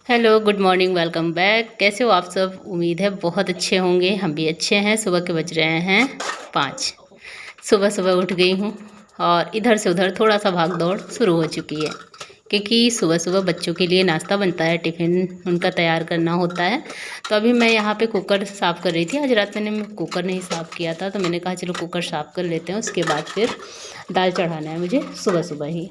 Hello, good morning, welcome back. कैसे हो आप सब? उम्मीद है बहुत अच्छे होंगे। हम भी अच्छे हैं। सुबह के बज रहे हैं 5। सुबह सुबह उठ गई हूँ और इधर से उधर थोड़ा सा भाग दौड़ शुरू हो चुकी है, क्योंकि सुबह सुबह बच्चों के लिए नाश्ता बनता है, टिफ़िन उनका तैयार करना होता है। तो अभी मैं यहाँ पे कुकर साफ़ कर रही थी। आज रात मैंने कुकर नहीं साफ़ किया था, तो मैंने कहा चलो कुकर साफ़ कर लेते हैं, उसके बाद फिर दाल चढ़ाना है मुझे सुबह सुबह ही।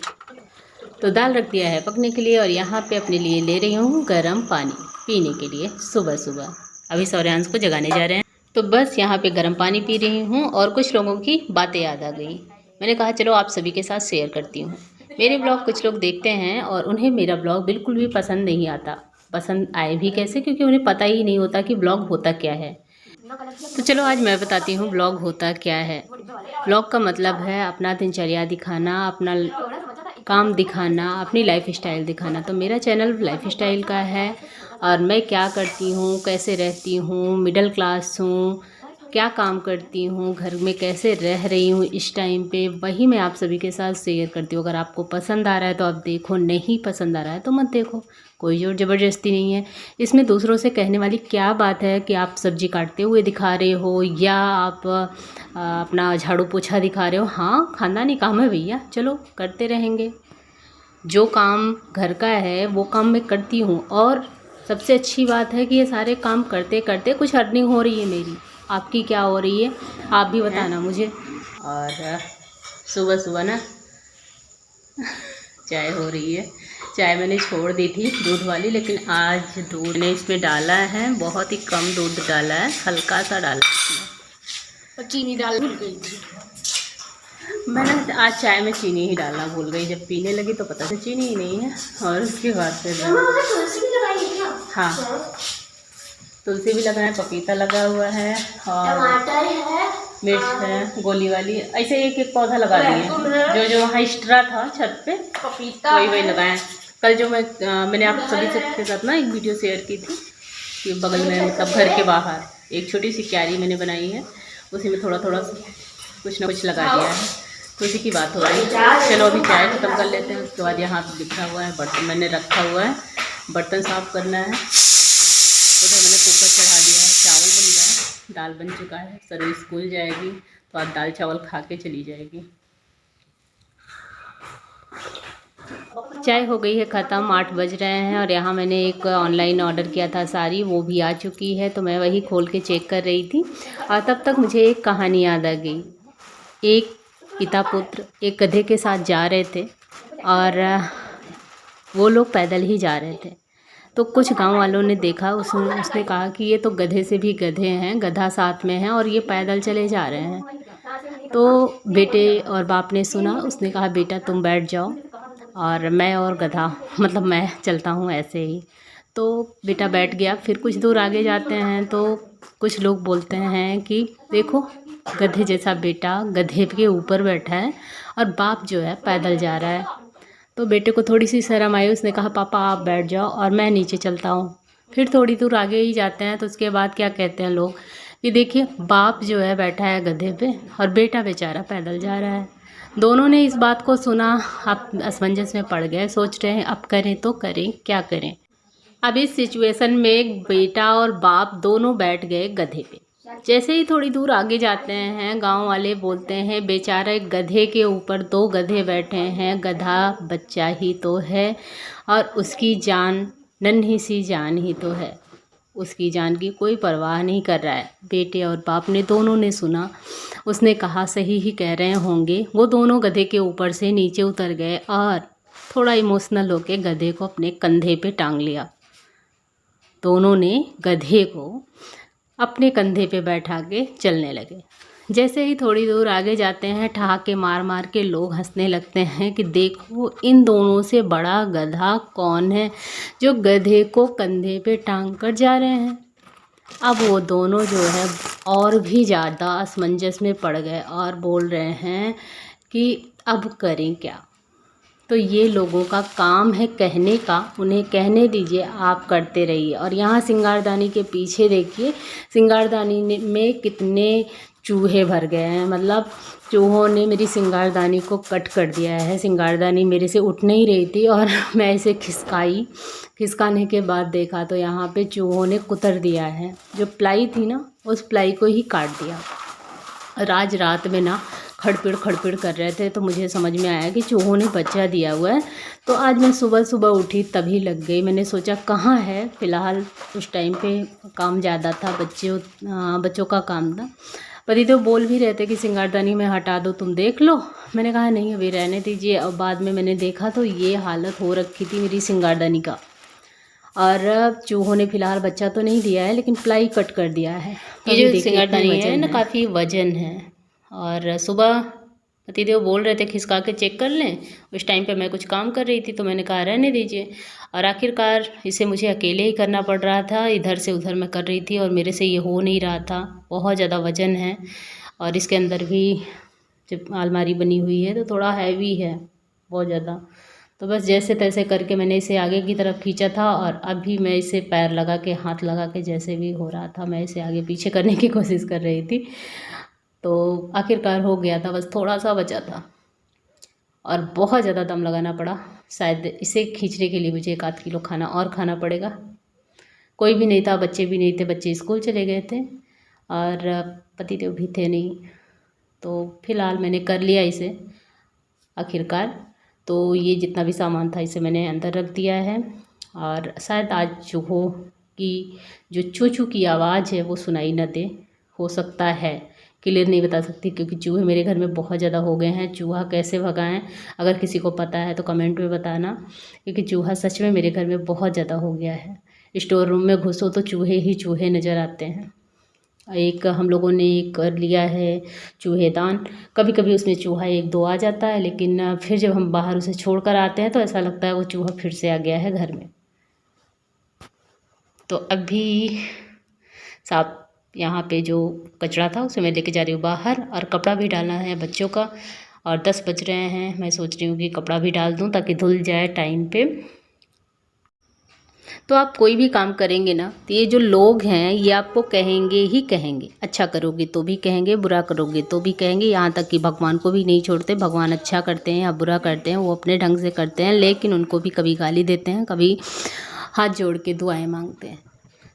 तो दाल रख दिया है पकने के लिए और यहाँ पे अपने लिए ले रही हूँ गर्म पानी पीने के लिए सुबह सुबह। अभी सौर्यांश को जगाने जा रहे हैं, तो बस यहाँ पे गर्म पानी पी रही हूँ और कुछ लोगों की बातें याद आ गई। मैंने कहा चलो आप सभी के साथ शेयर करती हूँ। मेरे ब्लॉग कुछ लोग देखते हैं और उन्हें मेरा ब्लॉग बिल्कुल भी पसंद नहीं आता। पसंद आए भी कैसे, क्योंकि उन्हें पता ही नहीं होता कि ब्लॉग होता क्या है। तो चलो आज मैं बताती हूँ ब्लॉग होता क्या है। ब्लॉग का मतलब है अपना दिनचर्या दिखाना, अपना काम दिखाना, अपनी लाइफ स्टाइल दिखाना। तो मेरा चैनल लाइफ स्टाइल का है और मैं क्या करती हूँ, कैसे रहती हूँ, मिडिल क्लास हूँ, क्या काम करती हूँ, घर में कैसे रह रही हूँ इस टाइम पे, वही मैं आप सभी के साथ शेयर करती हूँ। अगर आपको पसंद आ रहा है तो आप देखो, नहीं पसंद आ रहा है तो मत देखो। कोई जोर ज़बरदस्ती नहीं है इसमें। दूसरों से कहने वाली क्या बात है कि आप सब्जी काटते हुए दिखा रहे हो या आप अपना झाड़ू पोछा दिखा रहे हो। हाँ, खानदानी काम है भैया, चलो करते रहेंगे। जो काम घर का है वो काम मैं करती हूँ और सबसे अच्छी बात है कि ये सारे काम करते करते कुछ अर्निंग हो रही है मेरी। आपकी क्या हो रही है आप भी बताना मुझे। और सुबह सुबह ना चाय हो रही है। चाय मैंने छोड़ दी थी दूध वाली, लेकिन आज दूध ने इसमें डाला है, बहुत ही कम दूध डाला है, हल्का सा डाला है इसमें और चीनी डाल भूल गई थी। मैंने आज चाय में चीनी ही डालना भूल गई। जब पीने लगी तो पता था चीनी ही नहीं है। और उसके बाद फिर हाँ, तुलसी भी लगा है, पपीता लगा हुआ है और टमाटर है, मिर्च है गोली वाली। ऐसे एक एक पौधा लगा दिए। जो जो वहाँ एक्स्ट्रा था छत पे पपीता वही लगाया। कल जो मैंने आप सभी के साथ ना एक वीडियो शेयर की थी कि बगल में मतलब घर के बाहर एक छोटी सी क्यारी मैंने बनाई है, उसी में थोड़ा थोड़ा कुछ ना कुछ लगा दिया है। तो उसी की बात हो रही है। चलो अभी चाय खत्म कर लेते हैं, उसके बाद यहाँ पे लिखा हुआ है बर्तन मैंने रखा हुआ है, बर्तन साफ़ करना है। उधर मैंने कुकर चढ़ा दिया है, चावल बन गया है, दाल बन चुका है। सर स्कूल जाएगी तो आज दाल चावल खा के चली जाएगी। चाय हो गई है ख़त्म, 8 बज रहे हैं और यहाँ मैंने एक ऑनलाइन ऑर्डर किया था साड़ी, वो भी आ चुकी है। तो मैं वही खोल के चेक कर रही थी और तब तक मुझे एक कहानी याद आ गई। एक पिता पुत्र एक गधे के साथ जा रहे थे और वो लोग पैदल ही जा रहे थे। तो कुछ गांव वालों ने देखा, उसने कहा कि ये तो गधे से भी गधे हैं, गधा साथ में है और ये पैदल चले जा रहे हैं। तो बेटे और बाप ने सुना, उसने कहा बेटा तुम बैठ जाओ और मैं और गधा मतलब मैं चलता हूँ ऐसे ही। तो बेटा बैठ गया। फिर कुछ दूर आगे जाते हैं तो कुछ लोग बोलते हैं कि देखो गधे जैसा बेटा गधे के ऊपर बैठा है और बाप जो है पैदल जा रहा है। तो बेटे को थोड़ी सी शर्म आई, उसने कहा पापा आप बैठ जाओ और मैं नीचे चलता हूँ। फिर थोड़ी दूर आगे ही जाते हैं तो उसके बाद क्या कहते हैं लोग कि देखिए बाप जो है बैठा है गधे पे और बेटा बेचारा पैदल जा रहा है। दोनों ने इस बात को सुना, अब असमंजस में पड़ गए, सोच रहे हैं अब करें तो करें क्या करें। अब इस सिचुएशन में बेटा और बाप दोनों बैठ गए गधे पे। जैसे ही थोड़ी दूर आगे जाते हैं गांव वाले बोलते हैं बेचारे गधे के ऊपर 2 गधे बैठे हैं, गधा बच्चा ही तो है और उसकी जान नन्ही सी जान ही तो है, उसकी जान की कोई परवाह नहीं कर रहा है। बेटे और बाप ने दोनों ने सुना, उसने कहा सही ही कह रहे होंगे। वो दोनों गधे के ऊपर से नीचे उतर गए और थोड़ा इमोशनल होके गधे को अपने कंधे पे टांग लिया। दोनों ने गधे को अपने कंधे पे बैठा के चलने लगे। जैसे ही थोड़ी दूर आगे जाते हैं ठहाके मार मार के लोग हंसने लगते हैं कि देखो इन दोनों से बड़ा गधा कौन है जो गधे को कंधे पे टांग कर जा रहे हैं। अब वो दोनों जो है और भी ज़्यादा असमंजस में पड़ गए और बोल रहे हैं कि अब करें क्या। तो ये लोगों का काम है कहने का, उन्हें कहने दीजिए, आप करते रहिए। और यहाँ सिंगारदानी के पीछे देखिए, सिंगारदानी में कितने चूहे भर गए हैं। मतलब चूहों ने मेरी सिंगारदानी को कट कर दिया है। सिंगारदानी मेरे से उठ नहीं रही थी और मैं इसे खिसकाई। खिसकाने के बाद देखा तो यहाँ पे चूहों ने कुतर दिया है। जो प्लाई थी ना, उस प्लाई को ही काट दिया। और आज रात में ना खड़पिड़ कर रहे थे, तो मुझे समझ में आया कि चूहों ने बच्चा दिया हुआ है। तो आज मैं सुबह सुबह उठी तभी लग गई। मैंने सोचा कहाँ है, फ़िलहाल उस टाइम पे काम ज़्यादा था, बच्चों का काम था। पति तो बोल भी रहे थे कि सिंगारदानी में हटा दो, तुम देख लो। मैंने कहा नहीं, अभी रहने दीजिए। अब बाद में मैंने देखा तो ये हालत हो रखी थी मेरी सिंगारदानी का। और चूहों ने फ़िलहाल बच्चा तो नहीं दिया है, लेकिन प्लाई कट कर दिया है। ये जो सिंगारदानी है ना, काफ़ी वजन है। और सुबह पतिदेव बोल रहे थे खिसका के चेक कर लें। उस टाइम पे मैं कुछ काम कर रही थी, तो मैंने कहा रहने दीजिए। और आखिरकार इसे मुझे अकेले ही करना पड़ रहा था। इधर से उधर मैं कर रही थी और मेरे से ये हो नहीं रहा था। बहुत ज़्यादा वज़न है और इसके अंदर भी जब अलमारी बनी हुई है तो थोड़ा हैवी है, बहुत ज़्यादा। तो बस जैसे तैसे करके मैंने इसे आगे की तरफ खींचा था और अभी मैं इसे पैर लगा के, हाथ लगा के, जैसे भी हो रहा था मैं इसे आगे पीछे करने की कोशिश कर रही थी। तो आखिरकार हो गया था, बस थोड़ा सा बचा था और बहुत ज़्यादा दम लगाना पड़ा। शायद इसे खींचने के लिए मुझे 1 आध किलो खाना और खाना पड़ेगा। कोई भी नहीं था, बच्चे भी नहीं थे, बच्चे स्कूल चले गए थे और पतिदेव भी थे नहीं। तो फिलहाल मैंने कर लिया इसे आखिरकार। तो ये जितना भी सामान था इसे मैंने अंदर रख दिया है। और शायद आज चूहों की जो चू चू की आवाज़ है वो सुनाई न दे, हो सकता है, क्लियर नहीं बता सकती, क्योंकि चूहे मेरे घर में बहुत ज़्यादा हो गए हैं। चूहा कैसे भगाएं, अगर किसी को पता है तो कमेंट में बताना, क्योंकि चूहा सच में मेरे घर में बहुत ज़्यादा हो गया है। स्टोर रूम में घुसो तो चूहे ही चूहे नज़र आते हैं। एक हम लोगों ने कर लिया है चूहेदान। कभी कभी उसमें चूहा 1-2 आ जाता है, लेकिन फिर जब हम बाहर उसे छोड़ कर आते हैं तो ऐसा लगता है वो चूहा फिर से आ गया है घर में। तो अभी साफ यहाँ पे जो कचरा था उसे मैं लेके जा रही हूँ बाहर, और कपड़ा भी डालना है बच्चों का। और 10 बज रहे हैं, मैं सोच रही हूँ कि कपड़ा भी डाल दूँ ताकि धुल जाए टाइम पे। तो आप कोई भी काम करेंगे ना, तो ये जो लोग हैं ये आपको कहेंगे ही कहेंगे। अच्छा करोगे तो भी कहेंगे, बुरा करोगे तो भी कहेंगे। यहाँ तक कि भगवान को भी नहीं छोड़ते। भगवान अच्छा करते हैं या बुरा करते हैं वो अपने ढंग से करते हैं, लेकिन उनको भी कभी गाली देते हैं, कभी हाथ जोड़ के दुआएं मांगते हैं।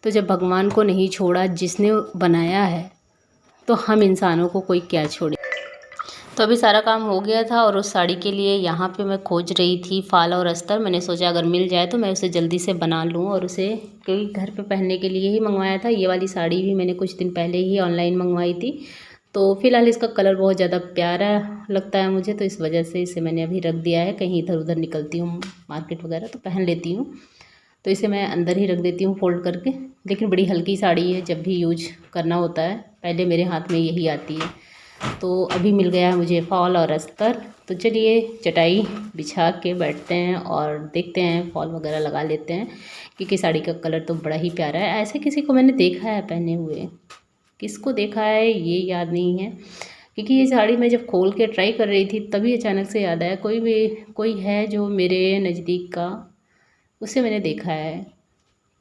तो जब भगवान को नहीं छोड़ा जिसने बनाया है, तो हम इंसानों को कोई क्या छोड़े। तो अभी सारा काम हो गया था और उस साड़ी के लिए यहाँ पे मैं खोज रही थी फाल और अस्तर। मैंने सोचा अगर मिल जाए तो मैं उसे जल्दी से बना लूँ और उसे, क्योंकि घर पे पहनने के लिए ही मंगवाया था। ये वाली साड़ी भी मैंने कुछ दिन पहले ही ऑनलाइन मंगवाई थी। तो फिलहाल इसका कलर बहुत ज़्यादा प्यारा लगता है मुझे, तो इस वजह से इसे मैंने अभी रख दिया है। कहीं इधर उधर निकलती हूँ मार्केट वगैरह तो पहन लेती हूँ, तो इसे मैं अंदर ही रख देती हूँ फोल्ड करके। लेकिन बड़ी हल्की साड़ी है, जब भी यूज करना होता है पहले मेरे हाथ में यही आती है। तो अभी मिल गया है मुझे फॉल और अस्तर। तो चलिए चटाई बिछा के बैठते हैं और देखते हैं, फॉल वगैरह लगा लेते हैं, क्योंकि साड़ी का कलर तो बड़ा ही प्यारा है। ऐसे किसी को मैंने देखा है पहने हुए, किसको देखा है ये याद नहीं है, क्योंकि ये साड़ी मैं जब खोल के ट्राई कर रही थी तभी अचानक से याद आया कोई है जो मेरे नज़दीक का, उसे मैंने देखा है।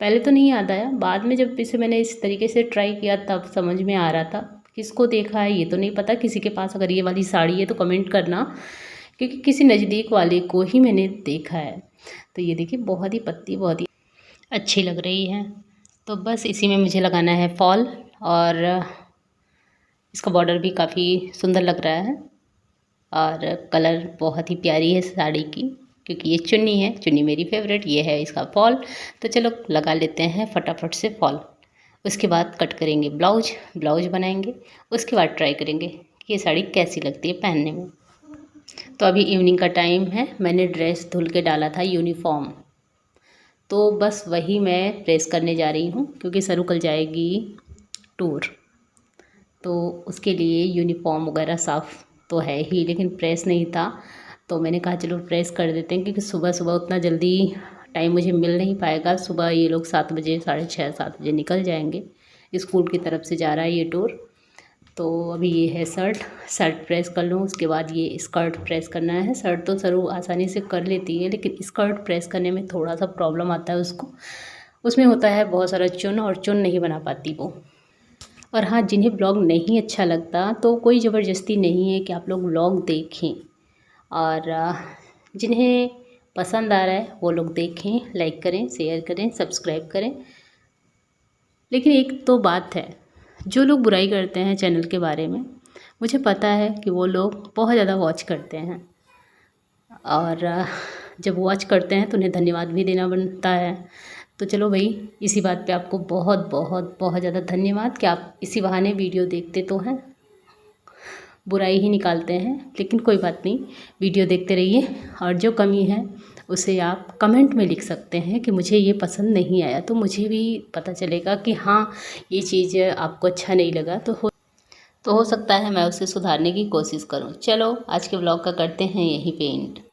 पहले तो नहीं याद आया, बाद में जब इसे मैंने इस तरीके से ट्राई किया तब समझ में आ रहा था। किसको देखा है ये तो नहीं पता। किसी के पास अगर ये वाली साड़ी है तो कमेंट करना, क्योंकि किसी नज़दीक वाले को ही मैंने देखा है। तो ये देखिए बहुत ही पत्ती बहुत ही अच्छी लग रही है। तो बस इसी में मुझे लगाना है फॉल, और इसका बॉर्डर भी काफ़ी सुंदर लग रहा है और कलर बहुत ही प्यारी है साड़ी की, क्योंकि ये चुन्नी है, चुन्नी मेरी फेवरेट, ये है इसका फॉल। तो चलो लगा लेते हैं फटाफट से फॉल। उसके बाद कट करेंगे ब्लाउज बनाएंगे। उसके बाद ट्राई करेंगे कि ये साड़ी कैसी लगती है पहनने में। तो अभी इवनिंग का टाइम है, मैंने ड्रेस धुल के डाला था यूनिफॉर्म, तो बस वही मैं प्रेस करने जा रही हूँ, क्योंकि सरू कल जाएगी टूर। तो उसके लिए यूनिफॉर्म वगैरह साफ़ तो है ही, लेकिन प्रेस नहीं था, तो मैंने कहा चलो प्रेस कर देते हैं, क्योंकि सुबह सुबह उतना जल्दी टाइम मुझे मिल नहीं पाएगा। सुबह ये लोग 7 बजे, 6:30-7 बजे निकल जाएंगे। स्कूल की तरफ से जा रहा है ये टूर। तो अभी ये है शर्ट प्रेस कर लूँ, उसके बाद ये स्कर्ट प्रेस करना है। शर्ट तो सरू आसानी से कर लेती है, लेकिन स्कर्ट प्रेस करने में थोड़ा सा प्रॉब्लम आता है उसको। उसमें होता है बहुत सारा चुन, और चुन नहीं बना पाती वो। और हाँ, जिन्हें ब्लॉग नहीं अच्छा लगता तो कोई ज़बरदस्ती नहीं है कि आप लोग ब्लॉग देखें, और जिन्हें पसंद आ रहा है वो लोग देखें, लाइक करें, शेयर करें, सब्सक्राइब करें। लेकिन एक तो बात है, जो लोग बुराई करते हैं चैनल के बारे में, मुझे पता है कि वो लोग बहुत ज़्यादा वॉच करते हैं, और जब वॉच करते हैं तो उन्हें धन्यवाद भी देना बनता है। तो चलो भाई, इसी बात पे आपको बहुत बहुत बहुत ज़्यादा धन्यवाद कि आप इसी बहाने वीडियो देखते तो हैं, बुराई ही निकालते हैं। लेकिन कोई बात नहीं, वीडियो देखते रहिए, और जो कमी है उसे आप कमेंट में लिख सकते हैं कि मुझे ये पसंद नहीं आया, तो मुझे भी पता चलेगा कि हाँ, ये चीज़ आपको अच्छा नहीं लगा, तो हो सकता है मैं उसे सुधारने की कोशिश करूँ। चलो, आज के ब्लॉग का करते हैं यहीं पे एंड।